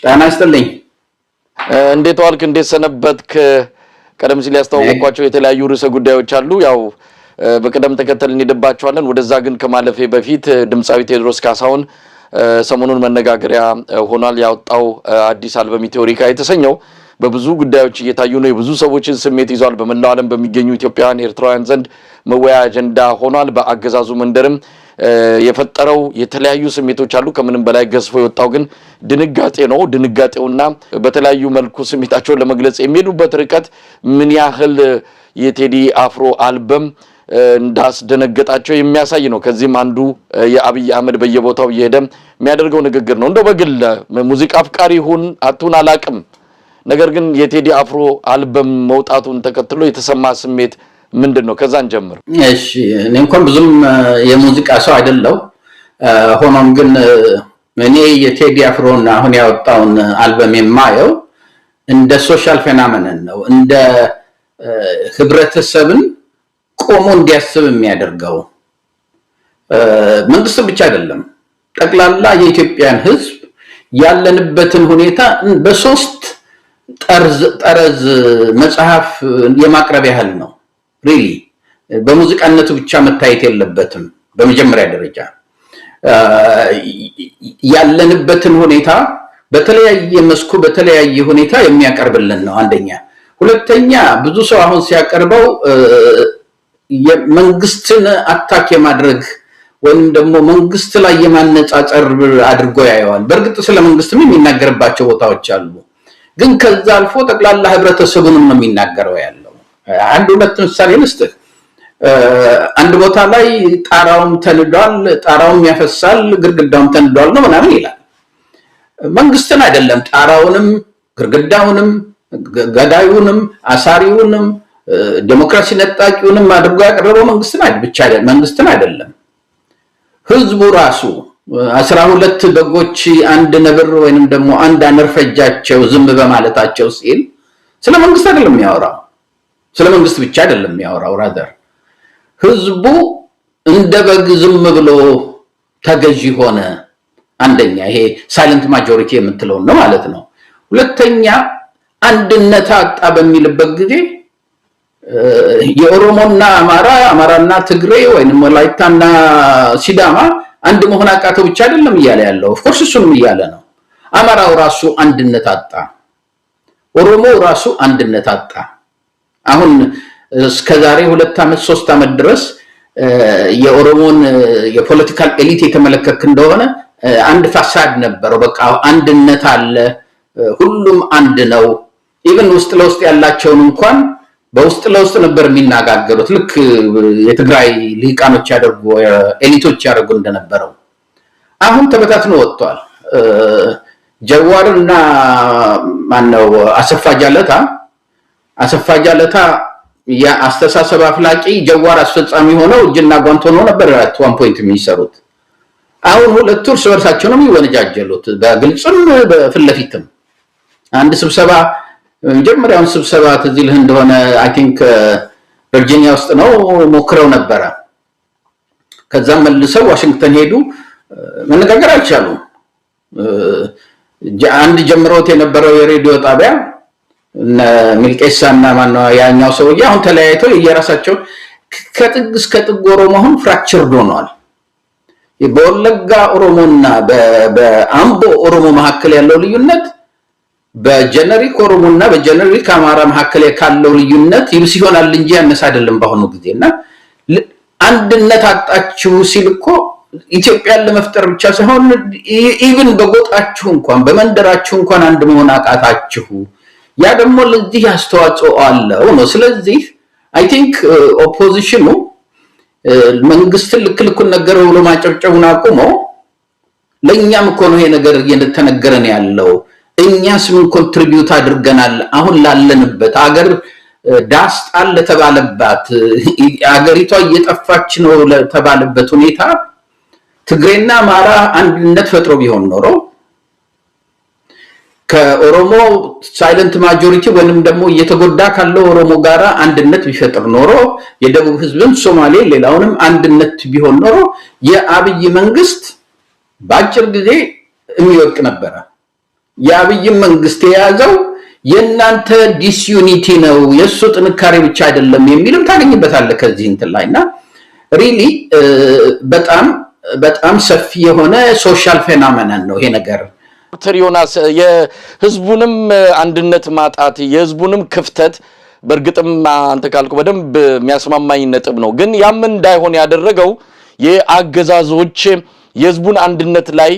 ጤና ይስጥልኝ እንዴት ዋልክ እንዴት ሰነበትክ ቀደም ሲል ያስተዋወቅኳቸው የተለያዩ ርዕሰ ጉዳዮች አሉ ያው በቀደም ተከተል እንድባቸዋለን ወደዛ ግን ከማለፌ በፊት ድምጻዊ ቴዎድሮስ ካሳሁን ሰሞኑን መነጋገሪያ ሆኗል ያወጣው አዲስ አልበም ቴዎሪካ የተሰኘው በብዙ ጉዳዮች እየታዩ ነው የብዙ ሰዎችን ስሜት ይዟል በመላው ዓለም በሚገኙ ኢትዮጵያውያን ኤርትራውያን ዘንድ መወያ አጀንዳ ሆኗል በአገዛዙ መንደርም የፈጠረው የተለያዩ ስሜቶች አሉ ከምንም በላይ ገዝፎ የወጣው ግን ድንጋጤ ነው ድንጋጤውና በተለያዩ መልኩ ስሜታቸውን ለመግለጽ የሚሉበት ርቀት ምን ያህል የቴዲ አፍሮ አልበም እንዳስደነገጣቸው የሚያሳይ ነው ከዚህም አንዱ የአብይ አህመድ በየቦታው እየሄደ የሚያደርገው ንግግር ነው እንደው በግል ሙዚቃ አፍቃሪ ይሁን አቱን አላቅም ነገር ግን የቴዲ አፍሮ አልበም መውጣቱን ተከትሎ የተሰማ ስሜት ምንድነው ከዛን ጀምር እሺ እኔ እንኳን ብዙም የሙዚቃ ሰው አይደለው ሆኖም ግን እኔ የቴዲ አፍሮና አሁን ያወጣውን አልበም የማየው እንደ ሶሻል ፌኖሜኖን ነው እንደ ህብረተሰብን ቆሞ እንዲያስብ የሚያደርገው መንግስት ብቻ አይደለም ጠቅላላ የኢትዮጵያን ህዝብ ያለንበትን ሁኔታ በሶስት ጠረዝ መጽሐፍ የማቅረብ ያህል ነው ሪሊ በሙዚቃነቱ ብቻ መታየት የለበትም በመጀመሪያ ደረጃ ያለንበትን ሁኔታ በተለያየ መስኩ በተለያየ ሁኔታ የሚያቀርብልን ነው አንደኛ ሁለተኛ ብዙ ሰው አሁን ሲያቀርበው የመንግስትን አታክ የማድረግ ወይም ደግሞ መንግስት ላይ የማነጻጸር አድርጎ ያየዋል በእርግጥ ስለ መንግስትም የሚናገርባቸው ቦታዎች አሉ ግን ከዛ አልፎ ጠቅላላ ህብረተሰቡንም ነው የሚናገረው ያለው አንድ ሁለት ምሳሌ ልስጥህ አንድ ቦታ ላይ ጣራውም ተንዷል ጣራውም ያፈሳል ግርግዳውም ተንዷል ነው ምናምን ይላል መንግስትን አይደለም ጣራውንም ግርግዳውንም ገዳዩንም አሳሪውንም ዲሞክራሲ ነጣቂውንም አድርጎ ያቀረበው መንግስትን አይደለም ህዝቡ ራሱ 12 በጎች አንድ ነብር ወይንም ደግሞ አንድ አንርፈጃቸው ዝም በማለታቸው ሲል ስለ መንግስት አይደለም የሚያወራው ስለ መንግስት ብቻ አይደለም የሚያወራው rather ህዝቡ እንደ በግ ዝም ብሎ ተገዢ ሆነ አንደኛ ይሄ ሳይለንት ማጆሪቲ የምትለው ነው ማለት ነው ሁለተኛ አንድነት አጣ በሚልበት ጊዜ የኦሮሞና አማራና ትግሬ ወይንም ወላይታና ሲዳማ አንድ መሆን አቃተው ብቻ አይደለም ይያለ ያለው of course እሱንም ይያለ ነው አማራው ራሱ አንድነት አጣ ኦሮሞ ራሱ አንድነት አጣ አሁን እስከዛሬ 2 አመት 3 አመት ድረስ የኦሮሞን የፖለቲካል ኤሊት የተመለከተ እንደሆነ አንድ ፋሳድ ነበር በቃ አንድነት አለ ሁሉም አንድ ነው even ውስጥ ለውስጥ ያላቸውን እንኳን በውስጥ ለውስጥ ነበር የሚናጋገሩት ልክ የትግራይ ሊቃኖች ያደርጉ ኤሊቶች ያደርጉ እንደነበረው አሁን ተበታትኖ ወጥቷል ጀዋርና ማነው አሰፋ ጃለታ ያ አስተሳሰብ አፍላቂ ጀዋር አስፈጻሚ ሆነው እጅና ጓንት ሆኖ ነበር at one point የሚሰሩት አሁን ሁለቱ እርስ በርሳቸው ነው የሚወነጃጀሉት በግልጽም በፍለፊትም አንድ ስብሰባ መጀመሪያውን ስብሰባ ተዚልህ እንደሆነ I think ቨርጂኒያ ውስጥ ነው ሞክረው ነበር ከዛም መልሰው ዋሽንግተን ሄዱ መነጋገር አልቻሉም አንድ ጀምሮት የነበረው የሬዲዮ ጣቢያ ሚልቄሳና ማነው ያኛው ሰውዬ አሁን ተለያይተው የራሳቸው ከጥግ እስከ ጥግ ኦሮሞውን ፍራክቸርድ ሆኗል በወለጋ ኦሮሞና በአምቦ ኦሮሞ መካከል ያለው ልዩነት በጀነሪክ ኦሮሞና በጀነሪክ አማራ መካከል ያለው ልዩነት ይብስ ይሆናል እንጂ ያነሳ አይደለም ባሁኑ ጊዜና አንድነት አጣችሁ ሲልኮ ኢትዮጵያን ለመፍጠር ብቻ ሳይሆን ኢቭን በጎጣችሁ እንኳን በመንደራችሁ እንኳን አንድ መሆን አቃታችሁ ያ ደግሞ ለዚህ አስተዋጽኦ አለው ነው ስለዚህ I think ኦፖዚሽኑ መንግስትን ልክልኩን ነገር ብሎ ማጨብጨቡን አቁሞ ለኛም እኮ ነው ይሄ ነገር እየተነገረን ያለው እኛስ ምን ኮንትሪቢዩት አድርገናል አሁን ላለንበት አገር ዳስጣል ለተባለባት አገሪቷ እየጠፋች ነው ለተባለበት ሁኔታ ትግሬና አማራ አንድነት ፈጥሮ ቢሆን ኖሮ ከኦሮሞ ሳይለንት ማጆሪቲ ወንም ደግሞ እየተጎዳ ካለው ኦሮሞ ጋራ አንድነት ቢፈጥር ኖሮ የደቡብ ህዝብን ሶማሌ ሌላውንም አንድነት ቢሆን ኖሮ የአብይ መንግስት ባጭር ጊዜ የሚወድቅ ነበር የአብይ መንግስት የያዘው የናንተ ዲስዩኒቲ ነው የሱ ጥንካሬ ብቻ አይደለም የሚልም ታገኝበታለህ ከዚህ እንትን ላይና ሪሊ በጣም ሰፊ የሆነ ሶሻል ፌኖሜናን ነው ይሄ ነገር። ዶክተር ዮናስ የህዝቡንም አንድነት ማጣት የህዝቡንም ክፍተት በርግጥም አንተ ካልኩ በደንብ የሚያስማማኝ ነጥብ ነው። ግን ያም እንዳይሆን ያደረገው የአገዛዞች የህዝቡን አንድነት ላይ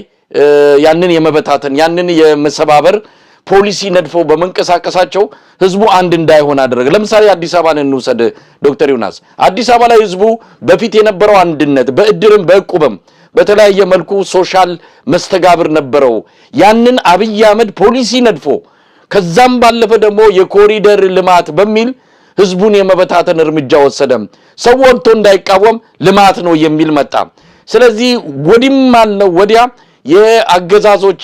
ያንን የመበታተን ያንን የመሰባበር ፖሊሲ ነድፎ በመንቀሳቀሳቸው ህዝቡ አንድ እንዳይሆን አደረገ። ለምሳሌ አዲስ አበባን እንውሰድ ዶክተር ዮናስ። አዲስ አበባ ላይ ህዝቡ በፊት የነበረው አንድነት በእድርም በእቁብም በተለያየ መልኩ ሶሻል መስተጋብር ነበረው። ያንን አብይ አህመድ ፖሊሲ ነድፎ ከዛም ባለፈ ደግሞ የኮሪደር ልማት በሚል ህዝቡን የመበታተን እርምጃ ወሰደ። ሰው ወጥቶ እንዳይቃወም ልማት ነው የሚል መጣ። ስለዚህ ወዲም አለው ወዲያ የአገዛዞች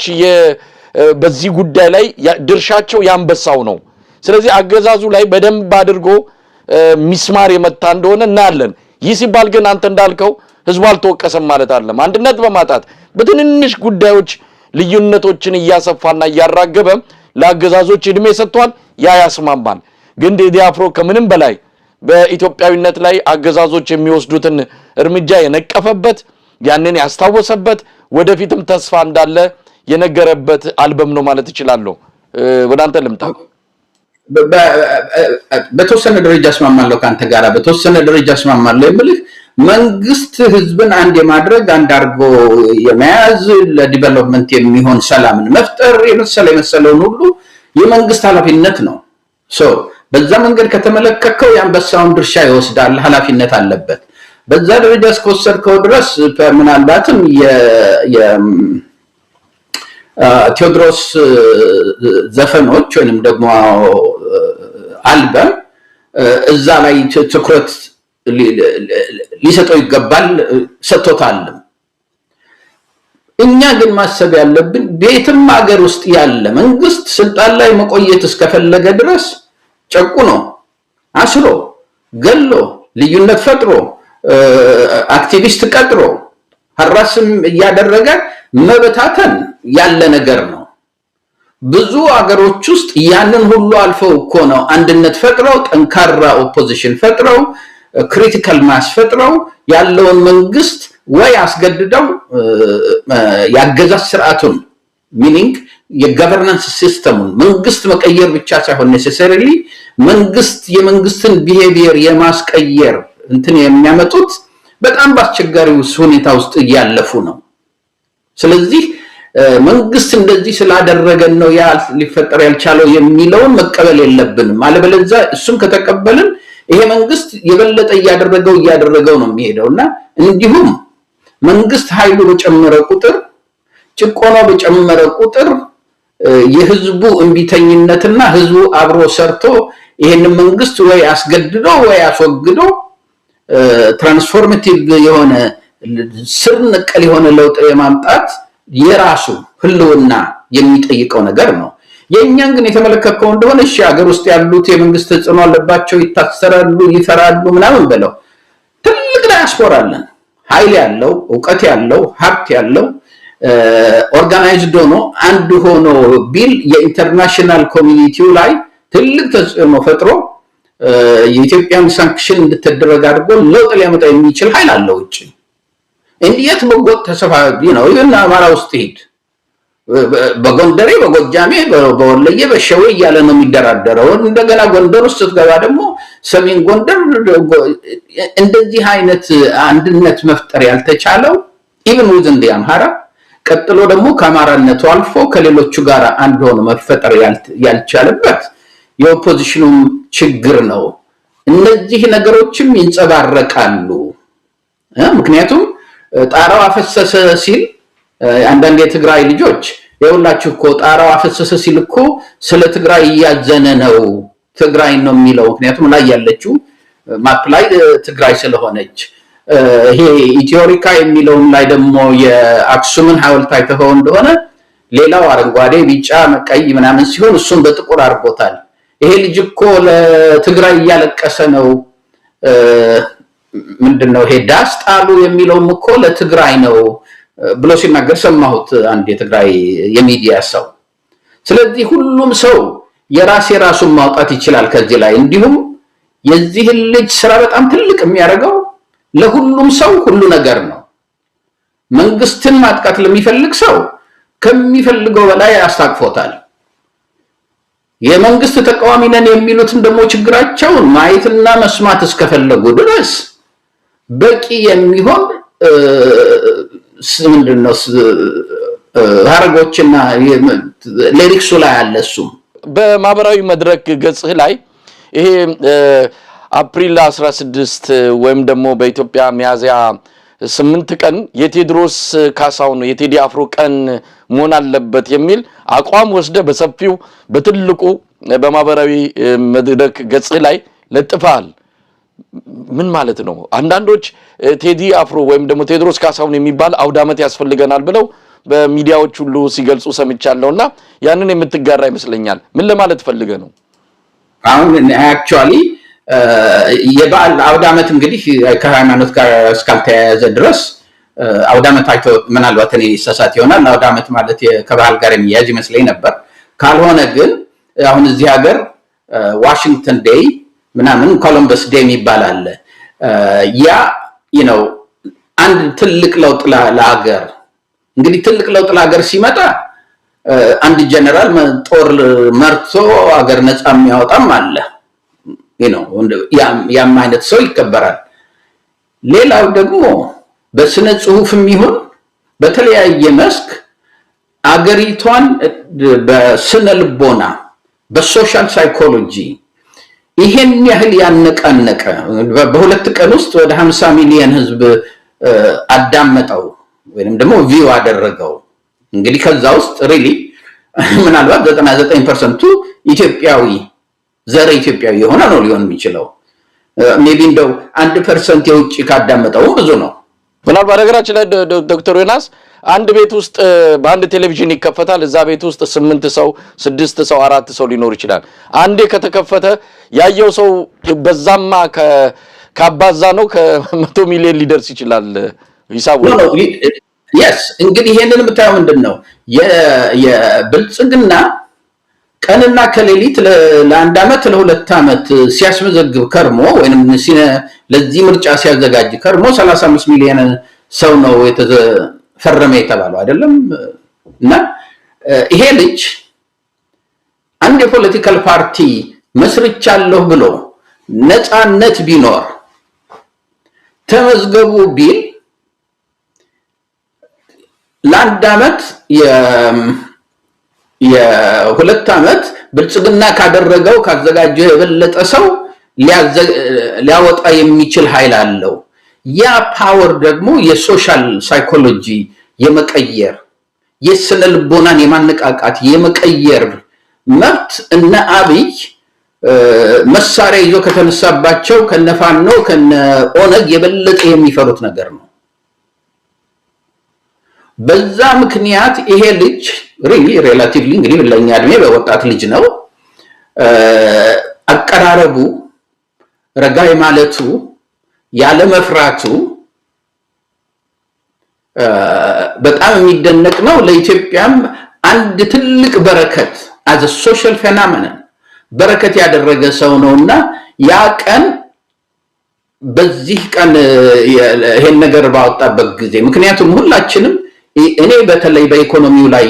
በዚህ ጉዳይ ላይ ድርሻቸው ያንበሳው ነው። ስለዚህ አገዛዙ ላይ በደንብ አድርጎ ሚስማር የመታ እንደሆነ እናያለን። ይህ ሲባል ግን አንተ እንዳልከው ህዝቡ አልተወቀሰም ማለት አይደለም። አንድነት በማጣት በትንንሽ ጉዳዮች ልዩነቶችን እያሰፋና እያራገበ ለአገዛዞች እድሜ ሰጥቷል። ያ ያስማማል። ግን ቴዲ አፍሮ ከምንም በላይ በኢትዮጵያዊነት ላይ አገዛዞች የሚወስዱትን እርምጃ የነቀፈበት ያንን ያስታወሰበት ወደፊትም ተስፋ እንዳለ የነገረበት አልበም ነው ማለት ይችላልው። ወደ አንተ ልምጣ። በተወሰነ ደረጃ አስማማለሁ ካንተ ጋራ በተወሰነ ደረጃ አስማማለሁ የምልህ መንግስት ህዝብን አንድ የማድረግ አንድ አርጎ የመያዝ ለዲቨሎፕመንት የሚሆን ሰላምን መፍጠር የመሰለውን ሁሉ የመንግስት ኃላፊነት ነው። በዛ መንገድ ከተመለከከው የአንበሳውን ድርሻ ይወስዳል፣ ኃላፊነት አለበት። በዛ ደረጃ እስከወሰድከው ድረስ ምናልባትም ቴዎድሮስ ዘፈኖች ወይንም ደግሞ አልበም እዛ ላይ ትኩረት ሊሰጠው ይገባል፣ ሰጥቶታል። እኛ ግን ማሰብ ያለብን ቤትም ሀገር ውስጥ ያለ መንግስት ስልጣን ላይ መቆየት እስከፈለገ ድረስ ጨቁኖ አስሮ ገሎ ልዩነት ፈጥሮ አክቲቪስት ቀጥሮ ሐራስም እያደረገ መበታተን ያለ ነገር ነው። ብዙ አገሮች ውስጥ ያንን ሁሉ አልፈው እኮ ነው አንድነት ፈጥረው ጠንካራ ኦፖዚሽን ፈጥረው ክሪቲካል ማስ ፈጥረው ያለውን መንግስት ወይ አስገድደው ያገዛዝ ስርዓቱን ሚኒንግ የገቨርናንስ ሲስተሙን መንግስት መቀየር ብቻ ሳይሆን ኔሴሰሪሊ የመንግስትን ቢሄቪየር የማስቀየር እንትን የሚያመጡት በጣም በአስቸጋሪው ሁኔታ ውስጥ እያለፉ ነው። ስለዚህ መንግስት እንደዚህ ስላደረገን ነው ያ ሊፈጠር ያልቻለው የሚለውን መቀበል የለብንም። አለበለዚያ እሱን ከተቀበልን ይሄ መንግስት የበለጠ እያደረገው ነው የሚሄደውና እንዲሁም መንግስት ኃይሉ በጨመረ ቁጥር ጭቆና በጨመረ ቁጥር የህዝቡ እንቢተኝነትና ህዝቡ አብሮ ሰርቶ ይሄንን መንግስት ወይ አስገድዶ ወይ አስወግዶ ትራንስፎርሜቲቭ የሆነ ስር ነቀል የሆነ ለውጥ የማምጣት የራሱ ህልውና የሚጠይቀው ነገር ነው። የኛን ግን የተመለከተው እንደሆነ እሺ ሀገር ውስጥ ያሉት የመንግስት ተጽዕኖ አለባቸው፣ ይታሰራሉ፣ ይፈራሉ ምናምን ብለው ትልቅ ዳያስፖራ አለን፣ ኃይል ያለው ዕውቀት ያለው ሀብት ያለው ኦርጋናይዝድ ሆኖ አንድ ሆኖ ቢል የኢንተርናሽናል ኮሚኒቲው ላይ ትልቅ ተጽዕኖ ፈጥሮ የኢትዮጵያን ሳንክሽን እንድትደረግ አድርጎ ለውጥ ሊያመጣ የሚችል ኃይል አለው ውጪ። እንዴት በጎጥ ተሰፋቢ ነው ይሄን አማራ ውስጥ ሄድ በጎንደሬ በጎጃሜ በወለየ በሸዌ እያለ ነው የሚደራደረው። እንደገና ጎንደር ውስጥ ስትገባ ደግሞ ሰሜን ጎንደር እንደዚህ አይነት አንድነት መፍጠር ያልተቻለው ኢቭን within the አማራ ቀጥሎ ደግሞ ከአማራነቱ አልፎ ከሌሎቹ ጋር አንድ ሆኖ መፈጠር ያልቻለበት የኦፖዚሽኑም ችግር ነው። እነዚህ ነገሮችም ይንጸባረቃሉ። ምክንያቱም ጣራው አፈሰሰ ሲል አንዳንድ የትግራይ ልጆች የሁላችሁ እኮ ጣራው አፈሰሰ ሲል እኮ ስለ ትግራይ እያዘነ ነው ትግራይ ነው የሚለው። ምክንያቱም ላይ ያለችው ማፕ ላይ ትግራይ ስለሆነች ይሄ ኢትዮሪካ የሚለውን ላይ ደግሞ የአክሱምን ሐውልት አይተኸው እንደሆነ ሌላው አረንጓዴ ቢጫ ቀይ ምናምን ሲሆን እሱን በጥቁር አድርጎታል። ይሄ ልጅ እኮ ለትግራይ እያለቀሰ ነው ምንድነው ይሄ ዳስ ጣሉ የሚለውም እኮ ለትግራይ ነው ብሎ ሲናገር ሰማሁት አንድ የትግራይ የሚዲያ ሰው። ስለዚህ ሁሉም ሰው የራሱን ማውጣት ይችላል ከዚህ ላይ። እንዲሁም የዚህ ልጅ ስራ በጣም ትልቅ የሚያደርገው ለሁሉም ሰው ሁሉ ነገር ነው። መንግስትን ማጥቃት ለሚፈልግ ሰው ከሚፈልገው በላይ አስታቅፎታል። የመንግስት ተቃዋሚ ነን የሚሉትን ደግሞ ችግራቸውን ማየትና መስማት እስከፈለጉ ድረስ በቂ የሚሆን ምንድነው ሀረጎችና ሊሪክሱ ላይ አለ። እሱም በማህበራዊ መድረክ ገጽህ ላይ ይሄ አፕሪል 16 ወይም ደግሞ በኢትዮጵያ ሚያዝያ 8 ቀን የቴዎድሮስ ካሳሁን የቴዲ አፍሮ ቀን መሆን አለበት የሚል አቋም ወስደ በሰፊው በትልቁ በማህበራዊ መድረክ ገጽህ ላይ ለጥፋል። ምን ማለት ነው? አንዳንዶች ቴዲ አፍሮ ወይም ደግሞ ቴዎድሮስ ካሳሁን የሚባል አውዳመት ያስፈልገናል ብለው በሚዲያዎች ሁሉ ሲገልጹ ሰምቻለሁና ያንን የምትጋራ ይመስለኛል። ምን ለማለት ፈልገ ነው? አሁን አክቹአሊ የበዓል አውዳመት እንግዲህ ከሃይማኖት ጋር እስካልተያያዘ ድረስ አውዳመት አይቶ ምናልባት እኔ ሰሳት ይሆናል። አውዳመት ማለት ከባህል ጋር የሚያያዝ ይመስለኝ ነበር። ካልሆነ ግን አሁን እዚህ ሀገር ዋሽንግተን ዴይ ምናምን ኮሎምበስ ዴይ ይባላል። ያ አንድ ትልቅ ለውጥ ለሀገር እንግዲህ ትልቅ ለውጥ ለሀገር ሲመጣ አንድ ጀነራል ጦር መርቶ ሀገር ነፃ የሚያወጣም አለ። ያም አይነት ሰው ይከበራል። ሌላው ደግሞ በስነ ጽሁፍም ይሁን በተለያየ መስክ አገሪቷን በስነ ልቦና በሶሻል ሳይኮሎጂ ይሄን ያህል ያነቃነቀ በሁለት ቀን ውስጥ ወደ 50 ሚሊዮን ህዝብ አዳመጠው ወይንም ደግሞ ቪው አደረገው። እንግዲህ ከዛ ውስጥ ሪሊ ምናልባት 99% ኢትዮጵያዊ ዘረ ኢትዮጵያዊ የሆነ ነው ሊሆን የሚችለው። ሜቢ እንደው 1% የውጭ ካዳመጠው ብዙ ነው። ምናልባት ነገራችን ላይ ዶክተር ዮናስ አንድ ቤት ውስጥ በአንድ ቴሌቪዥን ይከፈታል። እዛ ቤት ውስጥ 8 ሰው 6 ሰው 4 ሰው ሊኖር ይችላል። አንዴ ከተከፈተ ያየው ሰው በዛማ ካባዛ ነው ከ100 ሚሊዮን ሊደርስ ይችላል ሂሳቡ ነው። yes እንግዲህ ይሄንን የምታየው ምንድነው የብልጽግና ቀንና ከሌሊት ለአንድ አመት ለሁለት አመት ሲያስመዘግብ ከርሞ ወይንም ለዚህ ምርጫ ሲያዘጋጅ ከርሞ 35 ሚሊዮን ሰው ነው የተፈረመ የተባለው አይደለም። እና ይሄ ልጅ አንድ የፖለቲካል ፓርቲ መስርቻለሁ ብሎ ነፃነት ቢኖር ተመዝገቡ ቢል ለአንድ አመት የሁለት አመት ብልጽግና ካደረገው ካዘጋጀው የበለጠ ሰው ሊያወጣ የሚችል ኃይል አለው። ያ ፓወር ደግሞ የሶሻል ሳይኮሎጂ የመቀየር የስነ ልቦናን የማነቃቃት የመቀየር መብት እነ አብይ መሳሪያ ይዞ ከተነሳባቸው ከነፋኖ ከነኦነግ የበለጠ የሚፈሩት ነገር ነው። በዛ ምክንያት ይሄ ልጅ ሪላቲቭሊ እንግዲህ ለኛ እድሜ በወጣት ልጅ ነው አቀራረቡ ረጋይ ማለቱ ያለ መፍራቱ በጣም የሚደነቅ ነው። ለኢትዮጵያም አንድ ትልቅ በረከት as a social phenomenon በረከት ያደረገ ሰው ነውና ያ ቀን በዚህ ቀን ይሄን ነገር ባወጣበት ጊዜ ምክንያቱም ሁላችንም እኔ በተለይ በኢኮኖሚው ላይ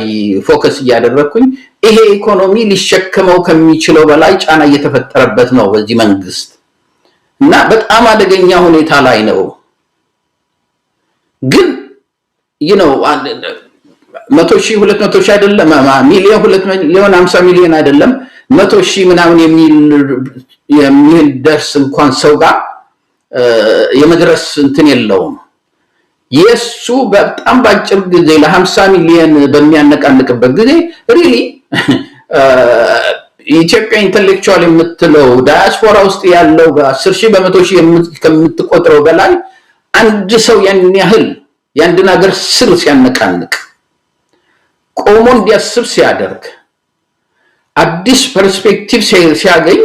ፎከስ እያደረኩኝ ይሄ ኢኮኖሚ ሊሸከመው ከሚችለው በላይ ጫና እየተፈጠረበት ነው በዚህ መንግስት እና በጣም አደገኛ ሁኔታ ላይ ነው። ግን 100,000 200,000 አይደለም ሚሊዮን 2 ሚሊዮን 50 ሚሊዮን አይደለም 100,000 ምናምን የሚል ደርስ እንኳን ሰው ጋር የመድረስ እንትን የለውም። የሱ በጣም ባጭር ጊዜ ለ50 ሚሊዮን በሚያነቃንቅበት ጊዜ ሪሊ ኢትዮጵያ ኢንተሌክቹዋል የምትለው ዳያስፖራ ውስጥ ያለው በ10,000 በ100,000 ከምትቆጥረው በላይ አንድ ሰው ያን ያህል የአንድን ሀገር ስር ሲያነቃንቅ ቆሞ እንዲያስብ ሲያደርግ አዲስ ፐርስፔክቲቭ ሲያገኝ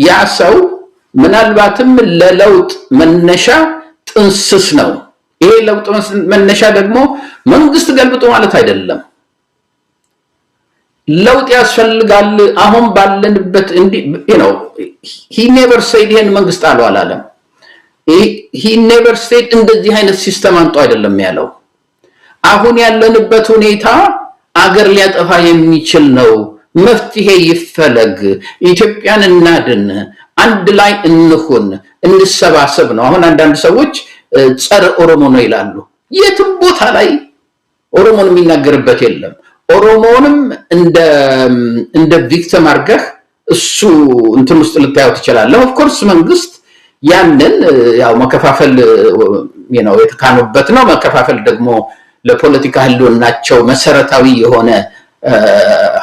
ያ ሰው ምናልባትም ለለውጥ መነሻ ጥንስስ ነው። ይሄ ለውጥ መነሻ ደግሞ መንግስት ገልብጦ ማለት አይደለም። ለውጥ ያስፈልጋል አሁን ባለንበት he never said ይሄን መንግስት አላለም he never said እንደዚህ አይነት ሲስተም አንተ አይደለም ያለው አሁን ያለንበት ሁኔታ አገር ሊያጠፋ የሚችል ነው መፍትሄ ይፈለግ ኢትዮጵያን እናድን አንድ ላይ እንሁን እንሰባሰብ ነው አሁን አንዳንድ ሰዎች ጸረ ኦሮሞ ነው ይላሉ የትም ቦታ ላይ ኦሮሞን የሚናገርበት የለም ኦሮሞንም እንደ ቪክቲም አርገህ እሱ እንትን ውስጥ ልታዩት ይችላል ኦፍ ኮርስ መንግስት ያንን ያው መከፋፈል የተካኑበት ነው መከፋፈል ደግሞ ለፖለቲካ ህልውናቸው መሰረታዊ የሆነ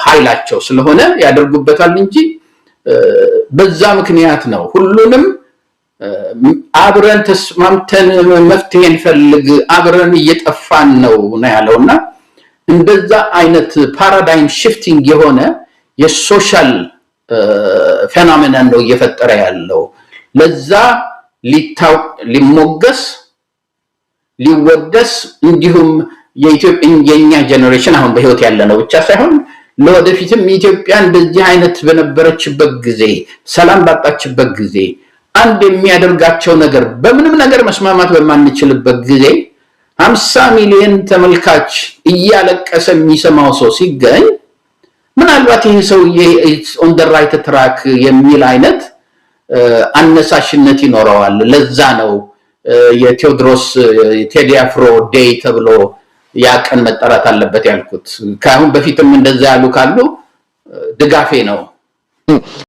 ኃይላቸው ስለሆነ ያደርጉበታል እንጂ በዛ ምክንያት ነው ሁሉንም አብረን ተስማምተን መፍትሄን ፈልግ አብረን እየጠፋን ነው ያለውና እንደዛ አይነት ፓራዳይም ሽፍቲንግ የሆነ የሶሻል ፌኖሜናን ነው እየፈጠረ ያለው ለዛ ሊሞገስ ሊወደስ እንዲሁም የኛ ጄነሬሽን አሁን በህይወት ያለ ነው ብቻ ሳይሆን ለወደፊትም ኢትዮጵያ እንደዚህ አይነት በነበረችበት ጊዜ ሰላም ባጣችበት ጊዜ አንድ የሚያደርጋቸው ነገር በምንም ነገር መስማማት በማንችልበት ጊዜ 50 ሚሊዮን ተመልካች እያለቀሰ የሚሰማው ሰው ሲገኝ ምናልባት ይሄ ሰው on the right track የሚል አይነት አነሳሽነት ይኖረዋል ለዛ ነው የቴዎድሮስ ቴዲ አፍሮ ዴይ ተብሎ ያቀን መጠራት አለበት ያልኩት ካሁን በፊትም እንደዛ ያሉ ካሉ ድጋፌ ነው